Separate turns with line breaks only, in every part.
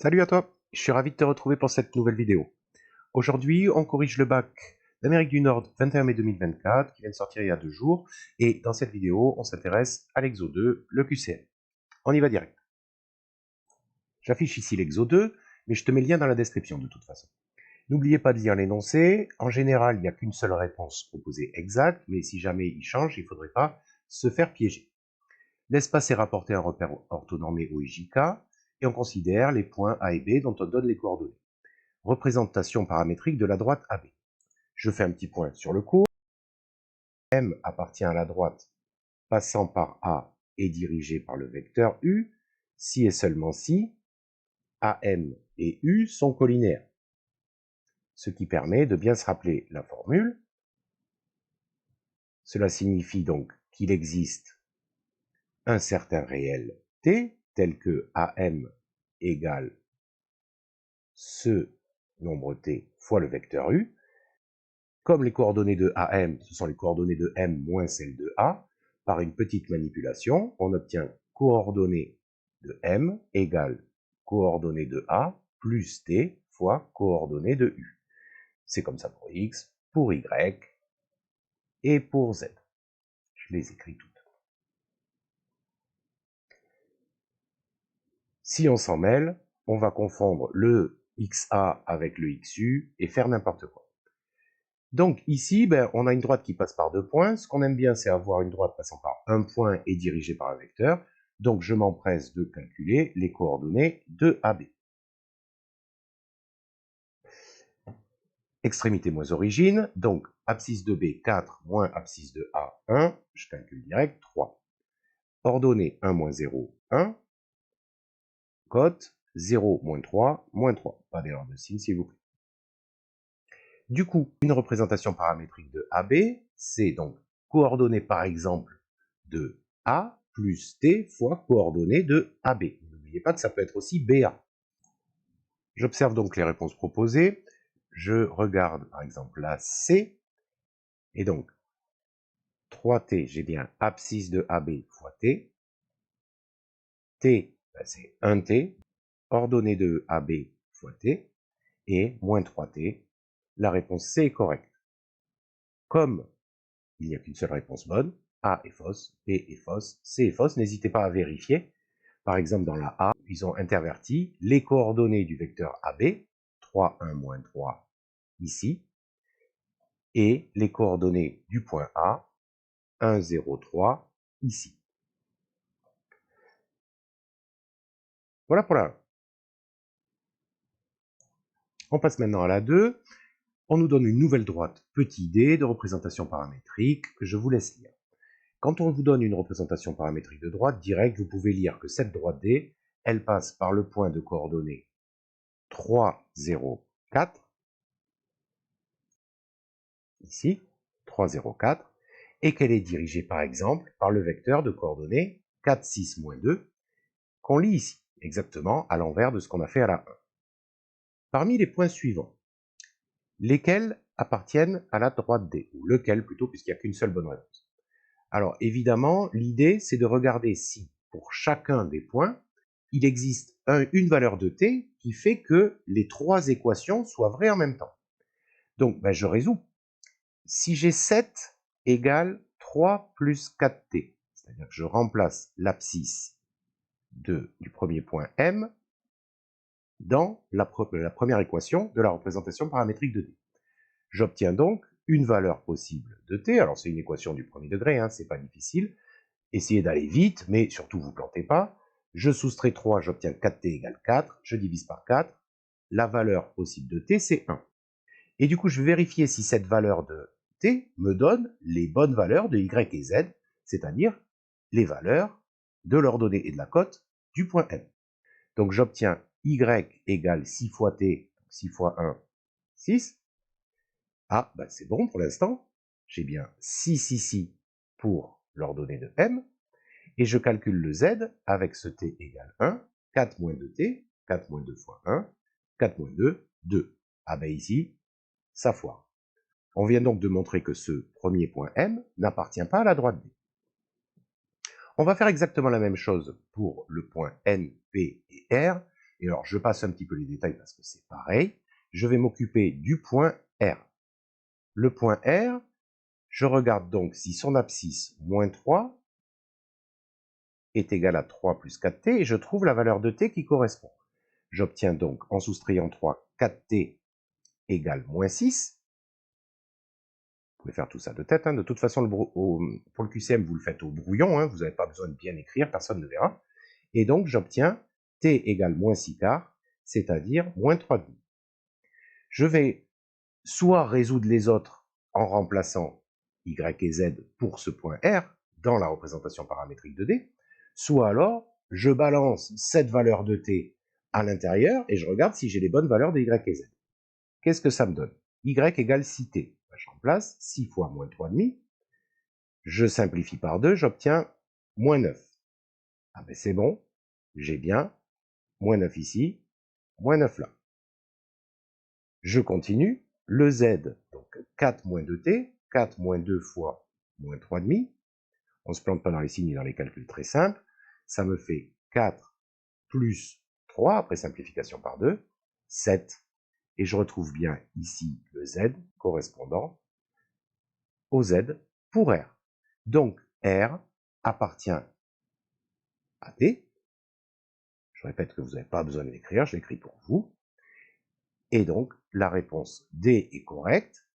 Salut à toi, je suis ravi de te retrouver pour cette nouvelle vidéo. Aujourd'hui, on corrige le bac d'Amérique du Nord 21 mai 2024 qui vient de sortir il y a 2 jours. Et dans cette vidéo, on s'intéresse à l'exo 2, le QCM. On y va direct. J'affiche ici l'exo 2, mais je te mets le lien dans la description de toute façon. N'oubliez pas de lire l'énoncé. En général, il n'y a qu'une seule réponse proposée exacte, mais si jamais il change, il ne faudrait pas se faire piéger. L'espace est rapporté à un repère orthonormé OIJK et on considère les points A et B dont on donne les coordonnées. Représentation paramétrique de la droite AB. Je fais un petit point sur le cours. M appartient à la droite passant par A et dirigée par le vecteur U, si et seulement si AM et U sont collinaires. Ce qui permet de bien se rappeler la formule. Cela signifie donc qu'il existe un certain réel T, tel que AM égale ce nombre T fois le vecteur U. Comme les coordonnées de AM, ce sont les coordonnées de M moins celles de A, par une petite manipulation, on obtient coordonnées de M égale coordonnées de A plus T fois coordonnées de U. C'est comme ça pour X, pour Y et pour Z. Je les écris toutes. Si on s'en mêle, on va confondre le XA avec le XU et faire n'importe quoi. Donc ici, on a une droite qui passe par 2 points. Ce qu'on aime bien, c'est avoir une droite passant par un point et dirigée par un vecteur. Donc je m'empresse de calculer les coordonnées de AB. Extrémité moins origine, donc abscisse de B 4 moins abscisse de A 1, je calcule direct 3. Ordonnée 1 moins 0, 1. Cote 0 moins 3, moins 3. Pas d'erreur de signe s'il vous plaît. Du coup, une représentation paramétrique de AB, c'est donc coordonnées par exemple de A plus T fois coordonnées de AB. N'oubliez pas que ça peut être aussi BA. J'observe donc les réponses proposées. Je regarde par exemple la C. Et donc, 3T, j'ai bien abscisse de AB fois T. T, c'est 1T. Ordonnée de AB fois T. Et moins 3T. La réponse C est correcte. Comme il n'y a qu'une seule réponse bonne, A est fausse, B est fausse, C est fausse. N'hésitez pas à vérifier. Par exemple, dans la A, ils ont interverti les coordonnées du vecteur AB, 3, 1, moins 3, ici, et les coordonnées du point A, 1, 0, 3, ici. Voilà pour la 1. On passe maintenant à la 2. On nous donne une nouvelle droite petit d de représentation paramétrique que je vous laisse lire. Quand on vous donne une représentation paramétrique de droite directe, vous pouvez lire que cette droite D, elle passe par le point de coordonnées 3, 0, 4, ici, 3, 0, 4, et qu'elle est dirigée par exemple par le vecteur de coordonnées 4, 6, moins 2, qu'on lit ici, exactement à l'envers de ce qu'on a fait à la 1. Parmi les points suivants, lesquels appartiennent à la droite D, ou lequel plutôt, puisqu'il n'y a qu'une seule bonne réponse. Alors évidemment, l'idée c'est de regarder si, pour chacun des points, il existe une valeur de t qui fait que les trois équations soient vraies en même temps. Donc je résous. Si j'ai 7 égale 3 plus 4t, c'est-à-dire que je remplace l'abscisse du premier point m dans la première équation de la représentation paramétrique de d. J'obtiens donc une valeur possible de t. Alors c'est une équation du premier degré, c'est pas difficile. Essayez d'aller vite, mais surtout vous plantez pas. Je soustrais 3, j'obtiens 4t égale 4. Je divise par 4. La valeur possible de t, c'est 1. Et du coup, je vais vérifier si cette valeur de t me donne les bonnes valeurs de y et z, c'est-à-dire les valeurs de l'ordonnée et de la cote du point M. Donc j'obtiens y égale 6 fois t, 6 fois 1, 6. Ah, c'est bon pour l'instant. J'ai bien 6 ici pour l'ordonnée de M. Et je calcule le z avec ce t égale 1, 4 moins 2t, 4 moins 2 fois 1, 4 moins 2, 2. Ah ici, ça foire. On vient donc de montrer que ce premier point M n'appartient pas à la droite D. On va faire exactement la même chose pour le point N, P et R, Et alors, je passe un petit peu les détails parce que c'est pareil. Je vais m'occuper du point R. Le point R, je regarde donc si son abscisse, moins 3, est égal à 3 plus 4t, et je trouve la valeur de t qui correspond. J'obtiens donc, en soustrayant 3, 4t égale moins 6. Vous pouvez faire tout ça de tête. Hein. De toute façon, pour le QCM, vous le faites au brouillon. Hein. Vous n'avez pas besoin de bien écrire, personne ne verra. Et donc, j'obtiens t égale moins 6 quarts, c'est-à-dire moins 3,5. Je vais soit résoudre les autres en remplaçant y et z pour ce point R dans la représentation paramétrique de D, soit alors je balance cette valeur de t à l'intérieur et je regarde si j'ai les bonnes valeurs de y et z. Qu'est-ce que ça me donne? Y égale 6t. Je remplace 6 fois moins 3,5. Je simplifie par 2, j'obtiens moins 9. Ah ben c'est bon, j'ai bien moins 9 ici, moins 9 là. Je continue, le z, donc 4 moins 2t, 4 moins 2 fois moins 3,5. On ne se plante pas dans les signes et dans les calculs très simples. Ça me fait 4 plus 3, après simplification par 2, 7. Et je retrouve bien ici le z correspondant au z pour R. Donc R appartient à T. Je répète que vous n'avez pas besoin de l'écrire, je l'écris pour vous. Et donc la réponse D est correcte.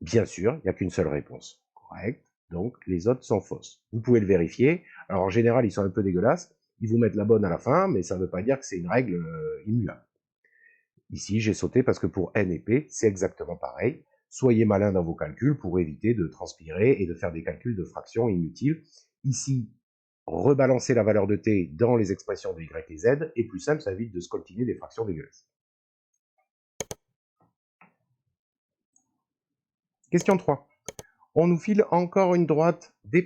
Bien sûr, il n'y a qu'une seule réponse correcte, donc les autres sont fausses. Vous pouvez le vérifier. Alors en général, ils sont un peu dégueulasses. Ils vous mettent la bonne à la fin, mais ça ne veut pas dire que c'est une règle immuable. Ici, j'ai sauté parce que pour N et P, c'est exactement pareil. Soyez malin dans vos calculs pour éviter de transpirer et de faire des calculs de fractions inutiles. Ici, rebalancer la valeur de t dans les expressions de y et z est plus simple, ça évite de scoltiner des fractions dégueulasses. Question 3. On nous file encore une droite D'.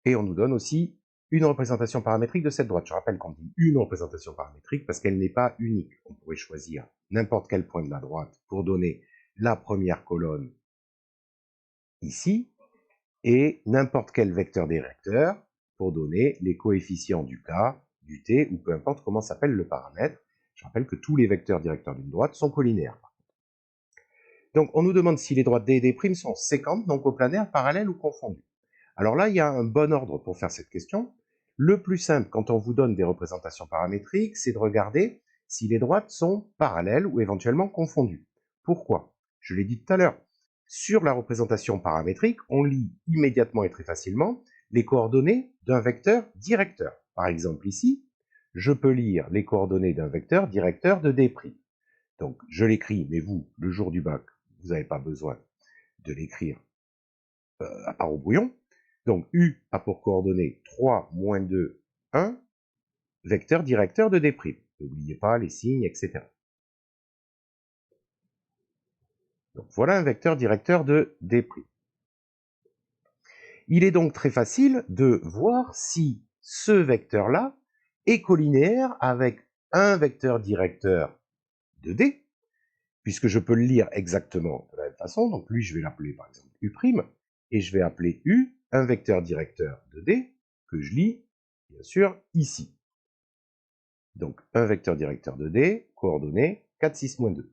Et on nous donne aussi une représentation paramétrique de cette droite. Je rappelle qu'on dit une représentation paramétrique parce qu'elle n'est pas unique. On pourrait choisir n'importe quel point de la droite pour donner la première colonne ici, et n'importe quel vecteur directeur pour donner les coefficients du k, du t, ou peu importe comment s'appelle le paramètre. Je rappelle que tous les vecteurs directeurs d'une droite sont collinaires. Donc on nous demande si les droites D et D' sont séquentes, donc coplanaires, parallèles ou confondues. Alors là, il y a un bon ordre pour faire cette question. Le plus simple, quand on vous donne des représentations paramétriques, c'est de regarder si les droites sont parallèles ou éventuellement confondues. Pourquoi? Je l'ai dit tout à l'heure. Sur la représentation paramétrique, on lit immédiatement et très facilement les coordonnées d'un vecteur directeur. Par exemple ici, je peux lire les coordonnées d'un vecteur directeur de D'. Donc je l'écris, mais vous, le jour du bac, vous n'avez pas besoin de l'écrire à part au brouillon. Donc U a pour coordonnées 3, moins 2, 1, vecteur directeur de D'. N'oubliez pas les signes, etc. Donc voilà un vecteur directeur de D'. Il est donc très facile de voir si ce vecteur-là est collinéaire avec un vecteur directeur de D, puisque je peux le lire exactement de la même façon. Donc lui, je vais l'appeler par exemple U', et je vais appeler U un vecteur directeur de D, que je lis, bien sûr, ici. Donc un vecteur directeur de D, coordonnées 4, 6, moins 2.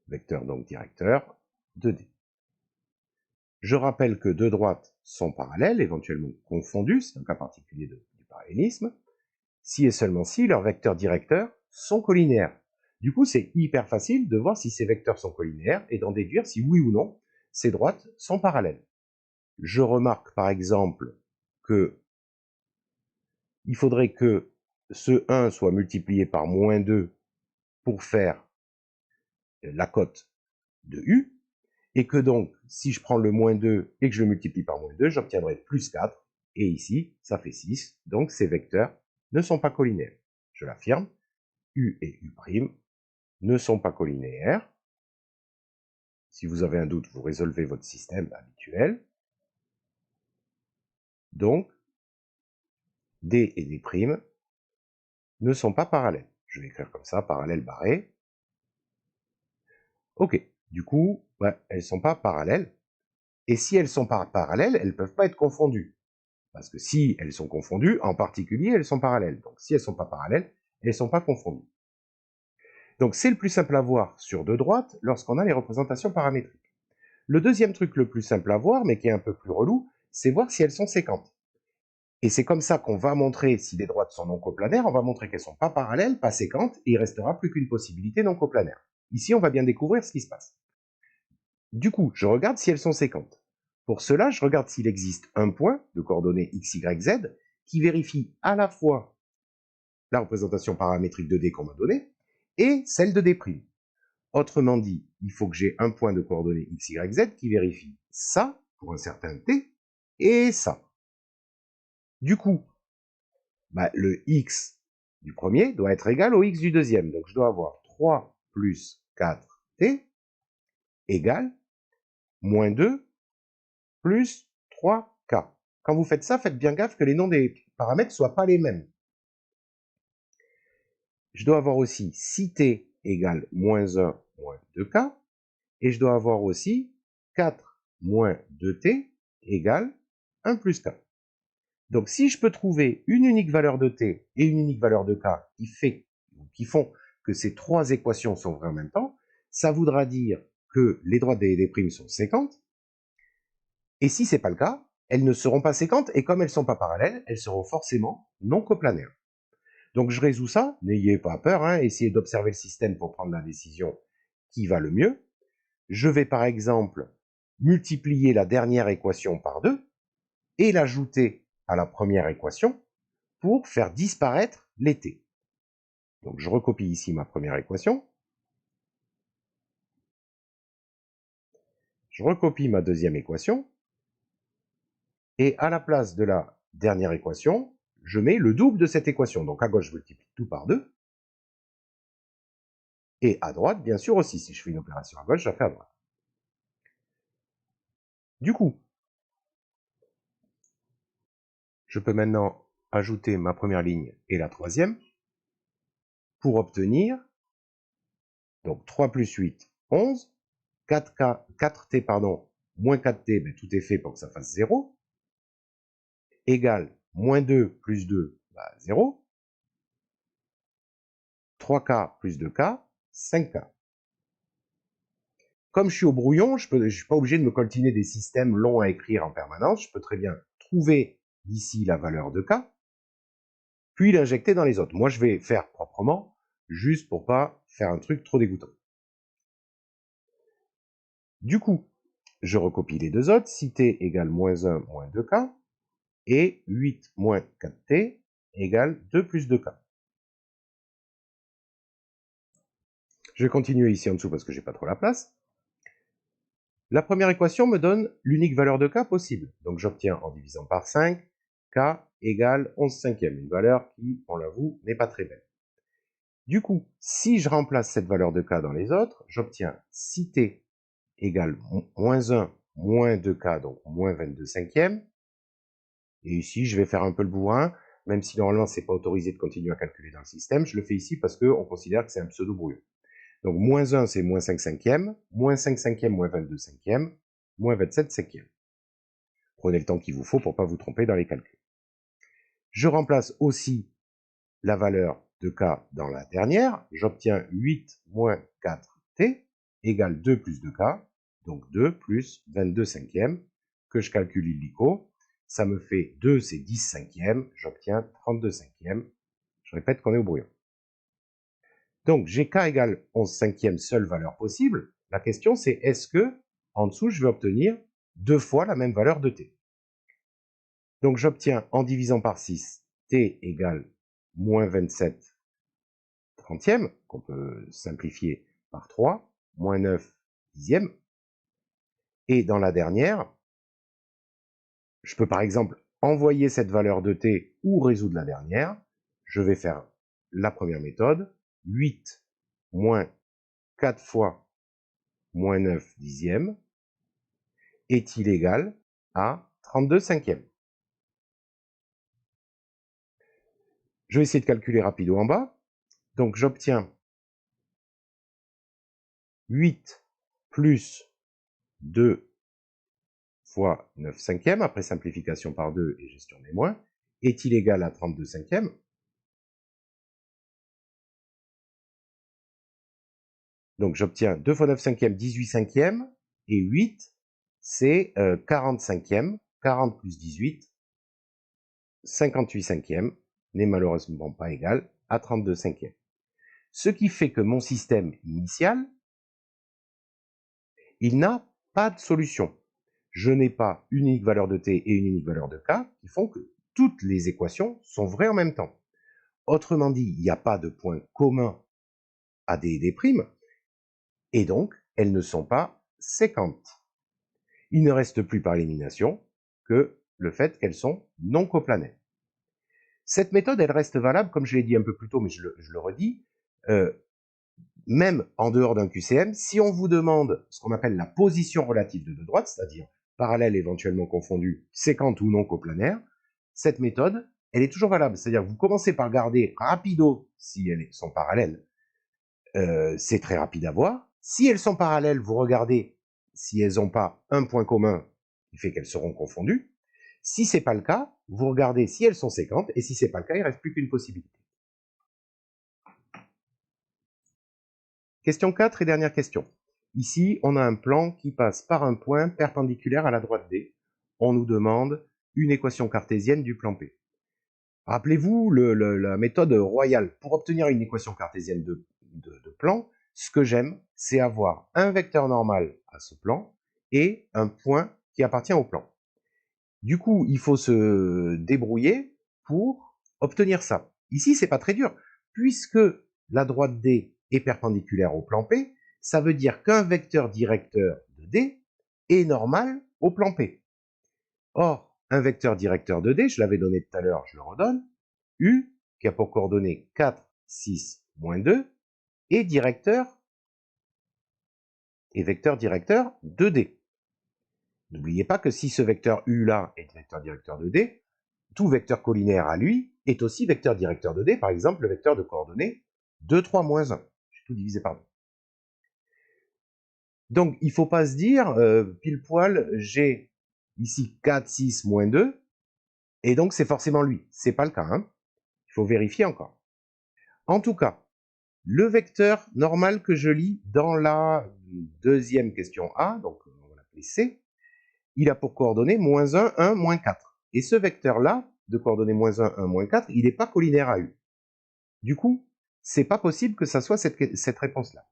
Vecteur donc directeur de D. Je rappelle que deux droites sont parallèles, éventuellement confondues, c'est un cas particulier du parallélisme, si et seulement si leurs vecteurs directeurs sont collinéaires. Du coup, c'est hyper facile de voir si ces vecteurs sont collinéaires et d'en déduire si oui ou non ces droites sont parallèles. Je remarque par exemple que il faudrait que ce 1 soit multiplié par moins 2 pour faire la cote de U, et que donc, si je prends le moins 2 et que je le multiplie par moins 2, j'obtiendrai plus 4, et ici, ça fait 6, donc ces vecteurs ne sont pas collinéaires. Je l'affirme, U et U' ne sont pas collinéaires. Si vous avez un doute, vous résolvez votre système habituel. Donc, D et D' ne sont pas parallèles. Je vais écrire comme ça, parallèle barré. Ok, du coup, elles ne sont pas parallèles. Et si elles ne sont pas parallèles, elles ne peuvent pas être confondues. Parce que si elles sont confondues, en particulier, elles sont parallèles. Donc si elles ne sont pas parallèles, elles ne sont pas confondues. Donc c'est le plus simple à voir sur deux droites lorsqu'on a les représentations paramétriques. Le deuxième truc le plus simple à voir, mais qui est un peu plus relou, c'est voir si elles sont séquentes. Et c'est comme ça qu'on va montrer si des droites sont non coplanaires, on va montrer qu'elles ne sont pas parallèles, pas séquentes, et il ne restera plus qu'une possibilité non coplanaire. Ici, on va bien découvrir ce qui se passe. Du coup, je regarde si elles sont séquentes. Pour cela, je regarde s'il existe un point de coordonnées x, y, z qui vérifie à la fois la représentation paramétrique de D qu'on m'a donnée et celle de D'. Autrement dit, il faut que j'ai un point de coordonnées x, y, z qui vérifie ça pour un certain t et ça. Du coup, le x du premier doit être égal au x du deuxième. Donc je dois avoir 3 plus 4t égale moins 2 plus 3k. Quand vous faites ça, faites bien gaffe que les noms des paramètres ne soient pas les mêmes. Je dois avoir aussi 6t égale moins 1 moins 2k. Et je dois avoir aussi 4 moins 2t égale 1 plus k. Donc si je peux trouver une unique valeur de t et une unique valeur de k qui font que ces trois équations sont vraies en même temps, ça voudra dire que les droites des primes sont séquentes. Et si ce n'est pas le cas, elles ne seront pas séquentes, et comme elles ne sont pas parallèles, elles seront forcément non coplanaires. Donc je résous ça, n'ayez pas peur, hein, essayez d'observer le système pour prendre la décision qui va le mieux. Je vais par exemple multiplier la dernière équation par 2 et l'ajouter à la première équation pour faire disparaître les t. Donc je recopie ici ma première équation. Je recopie ma deuxième équation. Et à la place de la dernière équation, je mets le double de cette équation. Donc à gauche, je multiplie tout par 2. Et à droite, bien sûr aussi. Si je fais une opération à gauche, je la fais à droite. Du coup, je peux maintenant ajouter ma première ligne et la troisième pour obtenir donc 3 plus 8, 11. 4t, moins 4t, ben, tout est fait pour que ça fasse 0. Égale moins 2 plus 2, 0. 3k plus 2k, 5k. Comme je suis au brouillon, je ne suis pas obligé de me coltiner des systèmes longs à écrire en permanence. Je peux très bien trouver ici la valeur de k, puis l'injecter dans les autres. Moi, je vais faire proprement, juste pour pas faire un truc trop dégoûtant. Du coup, je recopie les deux autres. 6t égale moins 1 moins 2k. Et 8 moins 4t égale 2 plus 2k. Je vais continuer ici en dessous parce que j'ai pas trop la place. La première équation me donne l'unique valeur de k possible. Donc j'obtiens en divisant par 5, k égale 11 cinquièmes. Une valeur qui, on l'avoue, n'est pas très belle. Du coup, si je remplace cette valeur de k dans les autres, j'obtiens 6t égale moins 1 moins 2k, donc moins 22 cinquièmes. Et ici, je vais faire un peu le bourrin, même si normalement, ce n'est pas autorisé de continuer à calculer dans le système. Je le fais ici parce qu'on considère que c'est un pseudo-brouillon. Donc, moins 1, c'est moins 5 cinquièmes, moins 5 cinquièmes, moins 22 cinquièmes, moins 27 cinquièmes. Prenez le temps qu'il vous faut pour ne pas vous tromper dans les calculs. Je remplace aussi la valeur de k dans la dernière. J'obtiens 8 moins 4t égale 2 plus 2k, donc 2 plus 22 cinquièmes, que je calcule illico. Ça me fait 2, c'est 10 cinquièmes, j'obtiens 32 cinquièmes. Je répète qu'on est au brouillon. Donc, j'ai k égale 11 cinquièmes, seule valeur possible. La question, c'est est-ce que, en dessous, je vais obtenir deux fois la même valeur de t. Donc, j'obtiens, en divisant par 6, t égale moins 27 trentièmes, qu'on peut simplifier par 3, moins 9 dixièmes. Et dans la dernière, je peux par exemple envoyer cette valeur de t ou résoudre la dernière. Je vais faire la première méthode. 8 moins 4 fois moins 9 dixièmes est-il égal à 32 cinquièmes. Je vais essayer de calculer rapido en bas. Donc j'obtiens 8 plus 2 fois 9 cinquièmes, après simplification par 2 et gestion des moins, est-il égal à 32 cinquièmes? Donc j'obtiens 2 fois 9 cinquièmes, 18 cinquièmes, et 8, c'est 40 cinquièmes, 40 plus 18, 58 cinquièmes, n'est malheureusement pas égal à 32 cinquièmes. Ce qui fait que mon système initial, il n'a pas de solution. Je n'ai pas une unique valeur de t et une unique valeur de k qui font que toutes les équations sont vraies en même temps. Autrement dit, il n'y a pas de point commun à d et d', et donc elles ne sont pas séquentes. Il ne reste plus par élimination que le fait qu'elles sont non coplanères. Cette méthode, elle reste valable, comme je l'ai dit un peu plus tôt, mais je le redis, même en dehors d'un QCM, si on vous demande ce qu'on appelle la position relative de deux droites, c'est-à-dire parallèles éventuellement confondus, séquentes ou non coplanaires, cette méthode, elle est toujours valable. C'est-à-dire que vous commencez par garder rapido si elles sont parallèles. C'est très rapide à voir. Si elles sont parallèles, vous regardez si elles n'ont pas un point commun qui fait qu'elles seront confondues. Si ce n'est pas le cas, vous regardez si elles sont séquentes, et si ce n'est pas le cas, il ne reste plus qu'une possibilité. Question 4 et dernière question. Ici, on a un plan qui passe par un point perpendiculaire à la droite D. On nous demande une équation cartésienne du plan P. Rappelez-vous la méthode royale. Pour obtenir une équation cartésienne de plan, ce que j'aime, c'est avoir un vecteur normal à ce plan et un point qui appartient au plan. Du coup, il faut se débrouiller pour obtenir ça. Ici, c'est pas très dur, puisque la droite D est perpendiculaire au plan P, ça veut dire qu'un vecteur directeur de D est normal au plan P. Or, un vecteur directeur de D, je l'avais donné tout à l'heure, je le redonne, U, qui a pour coordonnées 4, 6, moins 2, est vecteur directeur de D. N'oubliez pas que si ce vecteur U-là est vecteur directeur de D, tout vecteur collinaire à lui est aussi vecteur directeur de D, par exemple le vecteur de coordonnées 2, 3, moins 1. J'ai tout divisé par 2. Donc, il ne faut pas se dire, pile poil, j'ai ici 4, 6, moins 2, et donc c'est forcément lui. Ce n'est pas le cas. Hein. Il faut vérifier encore. En tout cas, le vecteur normal que je lis dans la deuxième question A, donc on va l'appeler C, il a pour coordonnées moins 1, 1, moins 4. Et ce vecteur-là, de coordonnées moins 1, 1, moins 4, il n'est pas collinaire à U. Du coup, c'est pas possible que ça soit cette réponse-là.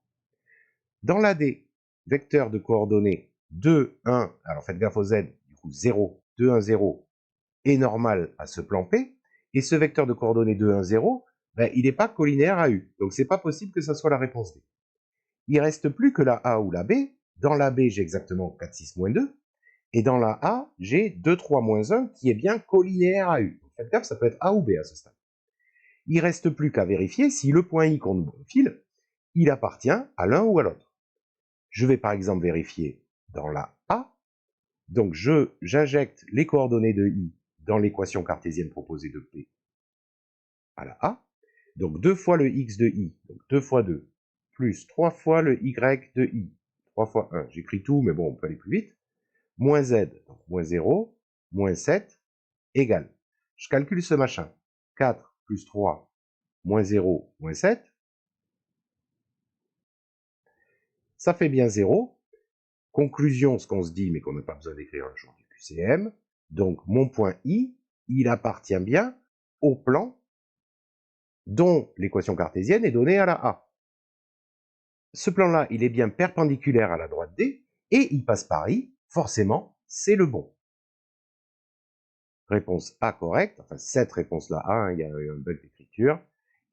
Dans la D, vecteur de coordonnées 2, 1, alors faites gaffe au Z, du coup 0, 2, 1, 0, est normal à ce plan P, et ce vecteur de coordonnées 2, 1, 0, ben, il n'est pas collinaire à U. Donc c'est pas possible que ça soit la réponse D. Il reste plus que la A ou la B. Dans la B, j'ai exactement 4, 6, moins 2, et dans la A, j'ai 2, 3, moins 1, qui est bien collinéaire à U. Donc faites gaffe, ça peut être A ou B à ce stade. Il ne reste plus qu'à vérifier si le point I qu'on nous profile, il appartient à l'un ou à l'autre. Je vais par exemple vérifier dans la A. Donc j'injecte les coordonnées de I dans l'équation cartésienne proposée de P à la A. Donc 2 fois le X de I, donc 2 fois 2, plus 3 fois le Y de I, 3 fois 1. J'écris tout, mais bon, on peut aller plus vite. Moins Z, donc moins 0, moins 7, égale. Je calcule ce machin. 4 plus 3, moins 0, moins 7. Ça fait bien 0. Conclusion, ce qu'on se dit, mais qu'on n'a pas besoin d'écrire un jour du QCM. Donc, mon point I, il appartient bien au plan dont l'équation cartésienne est donnée à la A. Ce plan-là, il est bien perpendiculaire à la droite D, et il passe par I, forcément, c'est le bon. Réponse A correcte, enfin cette réponse-là A, hein, il y a eu un bug d'écriture.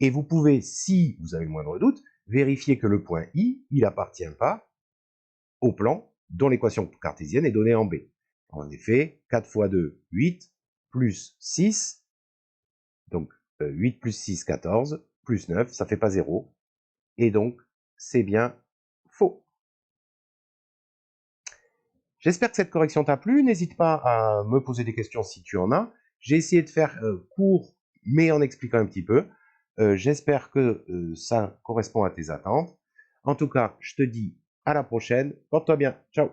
Et vous pouvez, si vous avez le moindre doute, vérifier que le point I, il n'appartient pas au plan dont l'équation cartésienne est donnée en B. En effet, 4 fois 2, 8, plus 6, donc 8 plus 6, 14, plus 9, ça ne fait pas 0. Et donc, c'est bien faux. J'espère que cette correction t'a plu. N'hésite pas à me poser des questions si tu en as. J'ai essayé de faire court, mais en expliquant un petit peu. J'espère que ça correspond à tes attentes. En tout cas, je te dis à la prochaine. Porte-toi bien. Ciao.